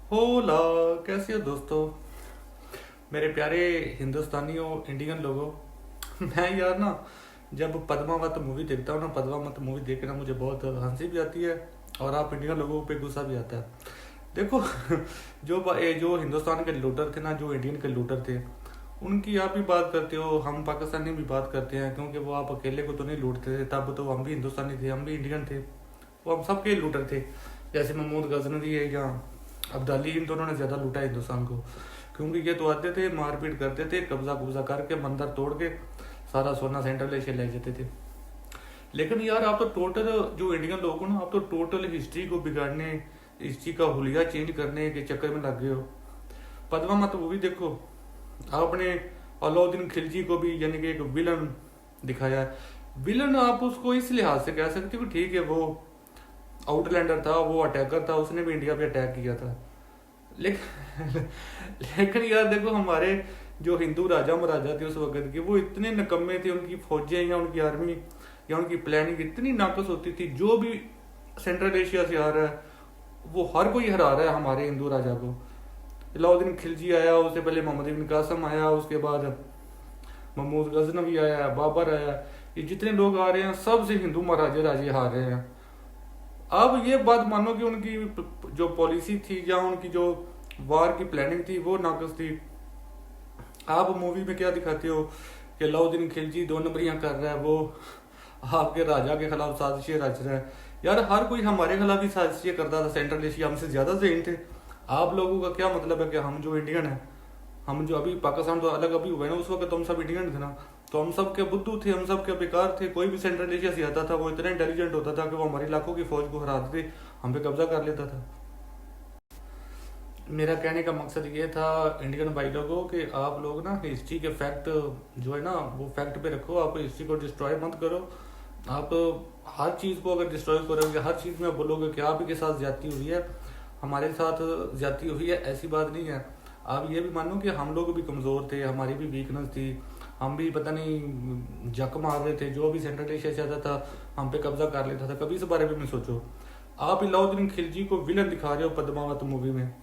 होला। कैसे हो दोस्तों, मेरे प्यारे हिंदुस्तानियों, इंडियन लोगों। मैं यार ना, जब पद्मावत मूवी देखता हूँ ना, पद्मावत मूवी देख के ना मुझे बहुत हंसी भी आती है और आप इंडियन लोगों पे गुस्सा भी आता है। देखो जो हिंदुस्तान के लूटर थे ना, जो इंडियन के लूटर थे, उनकी आप भी बात करते हो, हम पाकिस्तानी भी बात करते हैं, क्योंकि वो आप अकेले को तो नहीं लूटते थे। तब तो हम भी हिंदुस्तानी थे, हम भी इंडियन थे, वो हम सबके लूटर थे। जैसे महमूद गजनवी है या अब्दाली, इन दोनों ने ज़्यादा लूटा है हिंदुस्तान को, क्योंकि ये तो आते थे, मारपीट करते थे, कब्जा कुब्जा करके मंदिर तोड़ के सारा सोना सेंट्रल एशिया ले जाते थे। लेकिन यार आप तो टोटल, जो इंडियन लोग हो ना, आप तो टोटल हिस्ट्री को बिगाड़ने, हिस्ट्री का हुलिया चेंज करने के चक्कर में लग गए हो। पद्मा मत वो भी देखो, आपने अलाउद्दीन खिलजी को भी यानी कि एक विलन दिखाया है। विलन आप उसको इस लिहाज से कह सकते हो कि ठीक है, वो आउटलैंडर था, वो अटैकर था, उसने भी इंडिया पे अटैक किया था। लेकिन लेकिन यार देखो, हमारे जो हिंदू राजा महाराजा थे उस वक्त के, वो इतने निकम्मे थे, उनकी फौजें या उनकी आर्मी या उनकी प्लानिंग इतनी नाकस होती थी। जो भी सेंट्रल एशिया से आ रहा है, वो हर कोई हरा रहा है हमारे हिंदू राजा को। अलाउद्दीन खिलजी आया, उससे पहले मोहम्मद बिन कासम आया, उसके बाद महमूद गजनवी आया, बाबर आया। ये जितने लोग आ रहे हैं, सब से हिंदू महाराजे राजे हार रहे हैं। अब ये बात मानो कि उनकी जो पॉलिसी थी या उनकी जो वार की प्लानिंग थी वो नाकस थी। आप मूवी में क्या दिखाते हो कि अलाउद्दीन खिलजी दो नंबरियां कर रहा है, वो आपके राजा के खिलाफ साजिशें रच रहा है। यार हर कोई हमारे खिलाफ ही साजिशें करता था, सेंट्रल एशिया हमसे ज्यादा जहीन थे। आप लोगों का क्या मतलब है कि हम जो इंडियन है, हम जो अभी पाकिस्तान तो अलग अभी हुए ना, उस वक्त तो हम सब इंडियन थे ना, तो हम सब के बुद्धू थे, हम सब के बेकार थे। कोई भी सेंट्रल एशिया से आता था, वो इतना इंटेलिजेंट होता था कि वो हमारी लाखों की फौज को हरा देते, हम पे कब्जा कर लेता था। मेरा कहने का मकसद ये था इंडियन भाई लोगों कि आप लोग ना हिस्ट्री के फैक्ट जो है ना, वो फैक्ट पे रखो। आप हिस्ट्री को डिस्ट्रॉय मत करो। आप हर चीज़ को अगर डिस्ट्रॉय करोगे, हर चीज़ में बोलोगे कि आप ही के साथ ज्यादती हुई है, हमारे साथ ज्यादती हुई है, ऐसी बात नहीं है। आप ये भी मानो कि हम लोग भी कमज़ोर थे, हमारी भी वीकनेस थी, हम भी पता नहीं जक मार रहे थे। जो भी सेंट्रल एशिया से आता था हम पे कब्जा कर लेता था। कभी इस बारे में सोचो। आप अलाउद्दीन खिलजी को विलन दिखा रहे हो पद्मावत मूवी में,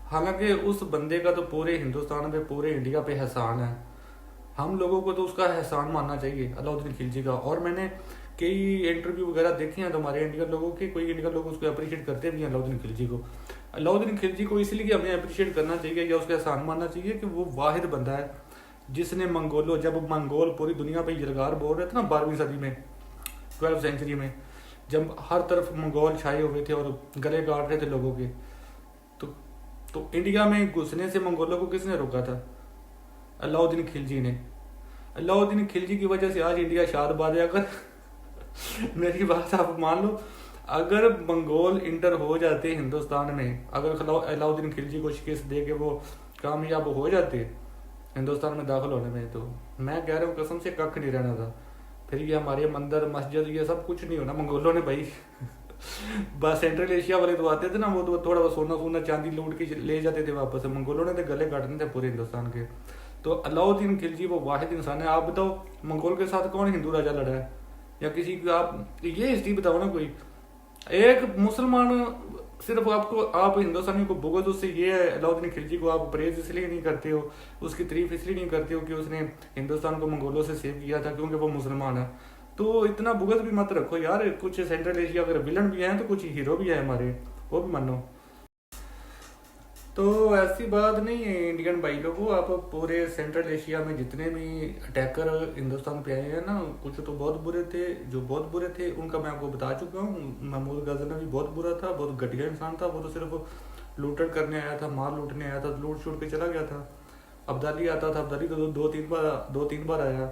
हालांकि उस बंदे का तो पूरे हिंदुस्तान पे, पूरे इंडिया पे एहसान है। हम लोगों को तो उसका एहसान मानना चाहिए, अलाउद्दीन खिलजी का। और मैंने कई इंटरव्यू वगैरह देखे हैं तो हमारे इंडियन लोगों के, कोई इंडियन लोग उसको अप्रिशिएट करते भी हैं अलाउद्दीन खिलजी को। अलाउद्दीन खिलजी को इसलिए हमें अप्रिशिएट करना चाहिए या उसका एहसान मानना चाहिए कि वो वाहिद बंदा है जिसने मंगोलों, जब मंगोल पूरी दुनिया पे यलगार बोल रहे थे ना 12वीं सदी में, 12th सेंचुरी में, जब हर तरफ मंगोल छाए हुए थे और गले काट रहे थे लोगों के, तो तो इंडिया में घुसने से मंगोलों को किसने रोका था? अलाउद्दीन खिलजी ने। अलाउद्दीन खिलजी की वजह से आज इंडिया शाद बाद है। अगर मेरी बात आप मान लो, अगर मंगोल इंटर हो जाते हिंदुस्तान में, अगर अलाउद्दीन खिलजी को शिकस्त दे के वो कामयाब हो जाते हिंदुस्तान में दाखिल होने में, तो मैं कह रहा हूँ कसम से कख नहीं रहना था। फिर ये हमारे मंदिर मस्जिद ये सब कुछ नहीं होना। मंगोलों ने भाई बस सेंट्रल एशिया वाले तो आते थे ना, वो तो थोड़ा बहुत सोना सोना चांदी लूट के ले जाते थे वापस। मंगोलों ने तो गले काटने थे पूरे हिंदुस्तान के। तो अलाउद्दीन खिलजी वो वाहिद इंसान है। आप बताओ, मंगोल के साथ कौन हिंदू राजा लड़ा है? या किसी को आप ये हिस्ट्री बताओ ना कोई। एक मुसलमान सिर्फ आपको, आप हिंदुस्तानी को बुगज उससे ये है, अलाउद्दीन खिलजी को आप प्रेज इसलिए नहीं करते हो, उसकी तारीफ इसलिए नहीं करते हो कि उसने हिंदुस्तान को मंगोलों से सेव किया था क्योंकि वो मुसलमान है। तो इतना बुगज भी मत रखो यार। कुछ सेंट्रल एशिया अगर विलन भी हैं तो कुछ हीरो भी है हमारे, वो भी मानो। तो ऐसी बात नहीं है इंडियन भाई लोगों। आप पूरे सेंट्रल एशिया में जितने भी अटैकर हिंदुस्तान पे आए हैं ना, कुछ तो बहुत बुरे थे, जो बहुत बुरे थे उनका मैं आपको बता चुका हूँ। महमूद गजनवी बहुत बुरा था, बहुत घटिया इंसान था। वो तो सिर्फ लूटन करने आया था, माल लूटने आया था, लूट शूट के चला गया था। अब्दाली आता था, अब्दाली तो दो तीन बार आया।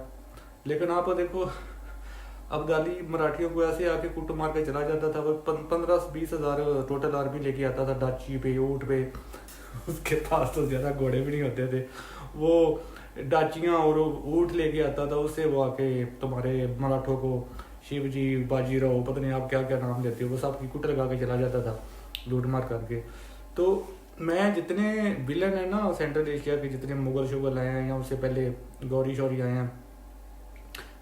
लेकिन आप देखो, अब्दाली मराठियों को ऐसे आके कुट मार के चला जाता था। वो 15-20 हज़ार टोटल आर्मी लेके आता था, डाची पे, ऊँट पे। उसके पास तो ज्यादा घोड़े भी नहीं होते थे। वो डाचियाँ और ऊँट लेके आता था, उससे वो आके तुम्हारे मराठों को, शिव जी, बाजीराव, पता नहीं आप क्या क्या नाम देते हो, वो सब की कुट लगा के चला जाता था लूट मार करके। तो मैं जितने विलन है ना सेंट्रल एशिया के, जितने मुगल शुगल आए हैं या उससे पहले गौरी शौरी आए हैं,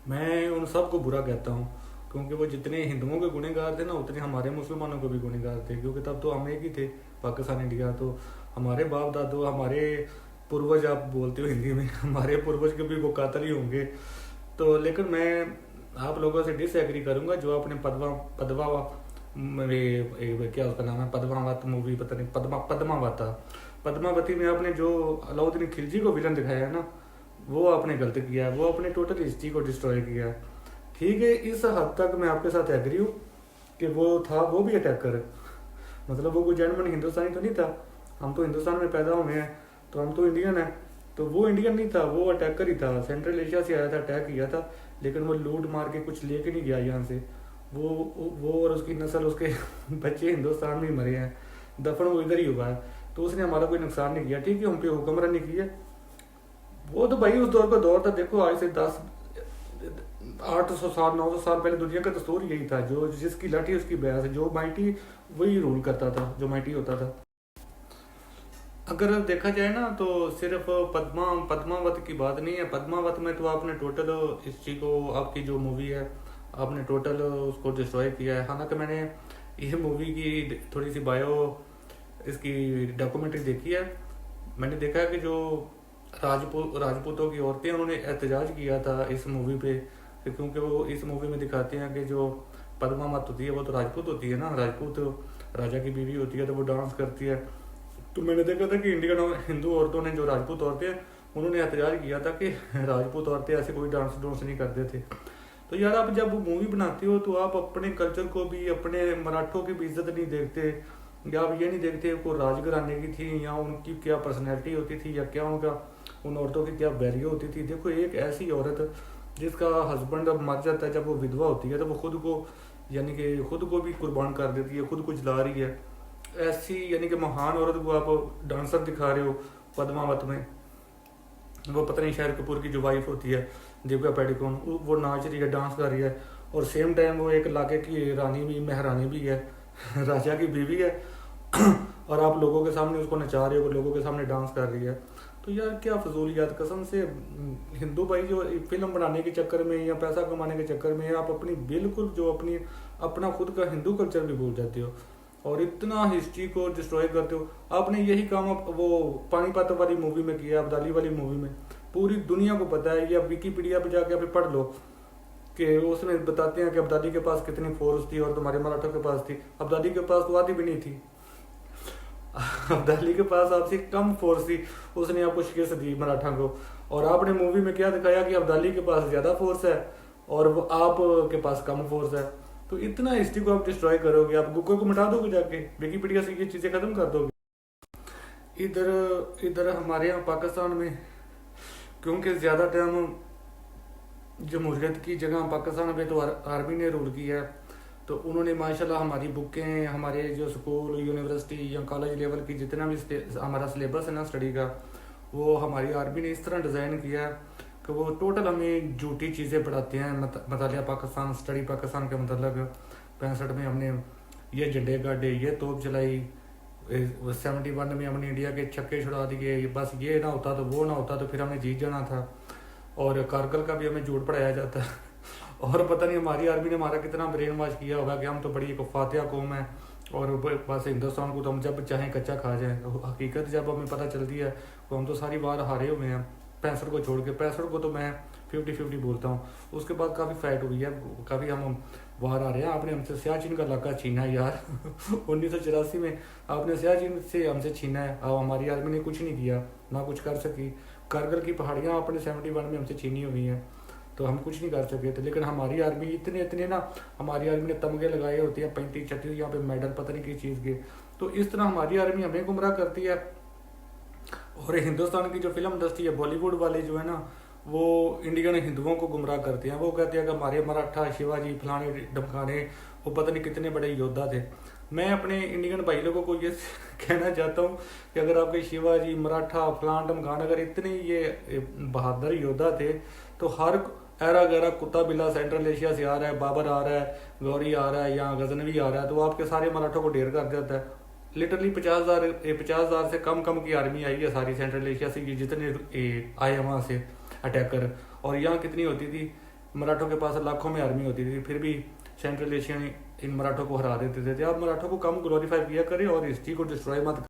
मैं उन सबको बुरा कहता हूँ। क्योंकि वो जितने हिंदुओं के गुनहगार थे ना उतने हमारे मुसलमानों को भी गुनहगार थे, क्योंकि तब तो हम एक ही थे, पाकिस्तान इंडिया। तो हमारे बाप दादो, हमारे पूर्वज, आप बोलते हो हिंदी में, हमारे पूर्वज के भी वो कातल ही होंगे। तो लेकिन मैं आप लोगों से डिसएग्री करूंगा जो अपने पदवा पदवा क्या उसका नाम है, पद्मावत मूवी, पता नहीं, पद्मावता, पद्मावती में आपने जो अलाउद्दीन खिलजी को विलन दिखाया है ना, वो आपने गलत किया है, वो अपने टोटल हिस्ट्री को डिस्ट्रॉय किया है। ठीक है, इस हद तक मैं आपके साथ एग्री हूँ कि वो था, वो भी अटैकर, मतलब वो कोई जेन्युइन हिंदुस्तानी तो नहीं था। हम तो हिंदुस्तान में पैदा हुए हैं, तो हम तो इंडियन है, तो वो इंडियन नहीं था, वो अटैकर ही था, सेंट्रल एशिया से आया था, अटैक किया था, लेकिन वो लूट मार के कुछ लेके नहीं गया यहाँ से। वो और उसकी नस्ल, उसके बच्चे हिंदुस्तान में ही मरे हैं, दफन वो इधर ही हुआ है, तो उसने हमारा कोई नुकसान नहीं किया। ठीक है, हम पे हुक्मरानी की है, वो तो भाई उस दौर का दौर था। देखो आज से 800 साल 900 साल पहले दुनिया का दस्तूर यही था, जो जिसकी लाठी उसकी बैस, जो माइटी वही रूल करता था, जो माइटी होता था। अगर देखा जाए ना तो सिर्फ पद्मावत की बात नहीं है। पद्मावत में तो आपने टोटल हिस्ट्री को, आपकी जो मूवी है, आपने टोटल उसको डिस्ट्रॉय किया है। हालांकि मैंने ये मूवी की थोड़ी सी बायो, इसकी डॉक्यूमेंट्री देखी है। मैंने देखा है कि जो राजपूतों की औरतें, उन्होंने एहतजाज किया था इस मूवी पे, क्योंकि वो इस मूवी में दिखाते हैं कि जो पद्मावत होती है वो तो राजपूत होती है ना, राजपूत राजा की बीवी होती है, तो वो डांस करती है। तो मैंने देखा था कि इंडियन हिंदू औरतों ने, जो राजपूत औरतें, उन्होंने एहतजाज किया था कि राजपूत औरतें ऐसे कोई डांस नहीं करते थे। तो यार आप जब मूवी बनाते हो तो आप अपने कल्चर को भी, अपने मराठों की भी इज्जत नहीं देखते, या आप ये नहीं देखते वो राजघराने की थी, या उनकी क्या पर्सनैलिटी होती थी, या क्या उनका, उन औरतों की क्या वैल्यू होती थी। देखो एक ऐसी औरत जिसका हस्बैंड अब मर जाता है, जब वो विधवा होती है, तो वो खुद को, यानी कि खुद को भी कुर्बान कर देती है, खुद को जला रही है। ऐसी यानी कि महान औरत को आप डांसर दिखा रहे हो पद्मावत में। वो पता नहीं शाहिद कपूर की जो वाइफ होती है दीपिका पादुकोण, वो नाच रही है, डांस कर रही है, और सेम टाइम वो एक इलाके की रानी भी, महारानी भी है, राजा की बीवी है, और आप लोगों के सामने उसको नचा रहे हो, लोगों के सामने डांस कर रही है। तो यार क्या फजूलियात, कसम से। हिंदू भाई जो फिल्म बनाने के चक्कर में या पैसा कमाने के चक्कर में आप अपनी बिल्कुल जो अपना खुद का हिंदू कल्चर भी भूल जाते हो, और इतना हिस्ट्री को डिस्ट्रॉय करते हो। आपने यही काम वो पानीपत वाली मूवी में किया, अब्दाली वाली मूवी में। पूरी दुनिया को पता है, या विकीपीडिया पे जाके आप पढ़ लो कि उसमें बताते हैं कि अब्दाली के पास कितनी फोर्स थी और तुम्हारे मराठों के पास थी। अब्दाली के पास तो आधी भी नहीं थी, अब्दाली के पास आपसे कम फोर्स थी, उसने आपको शिकस्त दी मराठा को। और आपने मूवी में क्या दिखाया कि अब्दाली के पास ज्यादा फोर्स है और वो आप के पास कम फोर्स है। तो इतना हिस्ट्री को आप डिस्ट्रॉय करोगे, आप गूगल को मिटा दोगे, जाके विकीपीडिया से ये चीजें खत्म कर दोगे। इधर इधर हमारे यहाँ पाकिस्तान में, क्योंकि ज्यादा टाइम जमहूरियत की जगह पाकिस्तान में तो आर्मी ने रूल किया है, तो उन्होंने माशाल्लाह हमारी बुकें, हमारे जो स्कूल, यूनिवर्सिटी या कॉलेज लेवल की जितना भी हमारा सिलेबस है ना स्टडी का, वो हमारी आर्मी ने इस तरह डिज़ाइन किया है कि वो टोटल हमें झूठी चीज़ें पढ़ाते हैं। मतालिया पाकिस्तान, स्टडी पाकिस्तान के मतलब 65 में हमने ये झंडे गाड़े, ये तोप चलाई, 71 में हमने इंडिया के छक्के छुड़ा दिए, बस ये ना होता तो वो ना होता तो फिर हमें जीत जाना था। और कारगिल का भी हमें झूठ पढ़ाया जाता है। और पता नहीं हमारी आर्मी ने हमारा कितना ब्रेन वॉश किया होगा कि हम तो बड़ी एक फातिहा कौम है, और बस हिंदुस्तान को तो हम जब चाहें कच्चा खा जाएं। हकीकत जब हमें पता चलती है तो हम तो सारी बार हारे हुए हैं, 65 को छोड़ के। 65 को तो मैं 50-50 बोलता हूँ, उसके बाद काफ़ी फाइट हुई है, काफ़ी हम बाहर आ रहे हैं। आपने हमसे सियाचिन का इलाका छीना है यार 1984 में आपने सियाचिन से हमसे छीना है। अब हमारी आर्मी ने कुछ नहीं किया, ना कुछ कर सकी। कारगिल की पहाड़ियाँ आपने 71 में हमसे छीनी हुई हैं, तो हम कुछ नहीं कर सके थे। लेकिन हमारी आर्मी इतने ना, हमारी आर्मी ने तमगे लगाए होते हैं 35-36 यहाँ पे मेडल पता नहीं किस चीज़ के। तो इस तरह हमारी आर्मी हमें गुमराह करती है। और हिंदुस्तान की जो फिल्म इंडस्ट्री है, बॉलीवुड वाले जो है ना, वो इंडियन हिंदुओं को गुमराह करते हैं। वो कहते हैं कि हमारे मराठा, शिवाजी, फलाने ढमकाने, वो पता नहीं कितने बड़े योद्धा थे। मैं अपने इंडियन भाई लोगों को ये कहना चाहता हूँ कि अगर आपके शिवाजी, मराठा, फलान ढमकान अगर इतने ये बहादुर योद्धा थे, तो हर ऐरा गैरा कुत्ता बिल्ला सेंट्रल एशिया से आ रहा है, बाबर आ रहा है, गौरी आ रहा है, या गजनवी आ रहा है, तो आपके सारे मराठों को ढेर कर देता है। लिटरली 50,000 से कम की आर्मी आई है सारी सेंट्रल एशिया से, ये जितने आए वहाँ से अटैकर। और यहाँ कितनी होती थी, मराठों के पास लाखों में आर्मी होती थी, फिर भी सेंट्रल एशियन इन मराठों को हरा देते थे। आप मराठों को कम ग्लोरीफाई किया करें और हिस्ट्री को डिस्ट्रॉय मत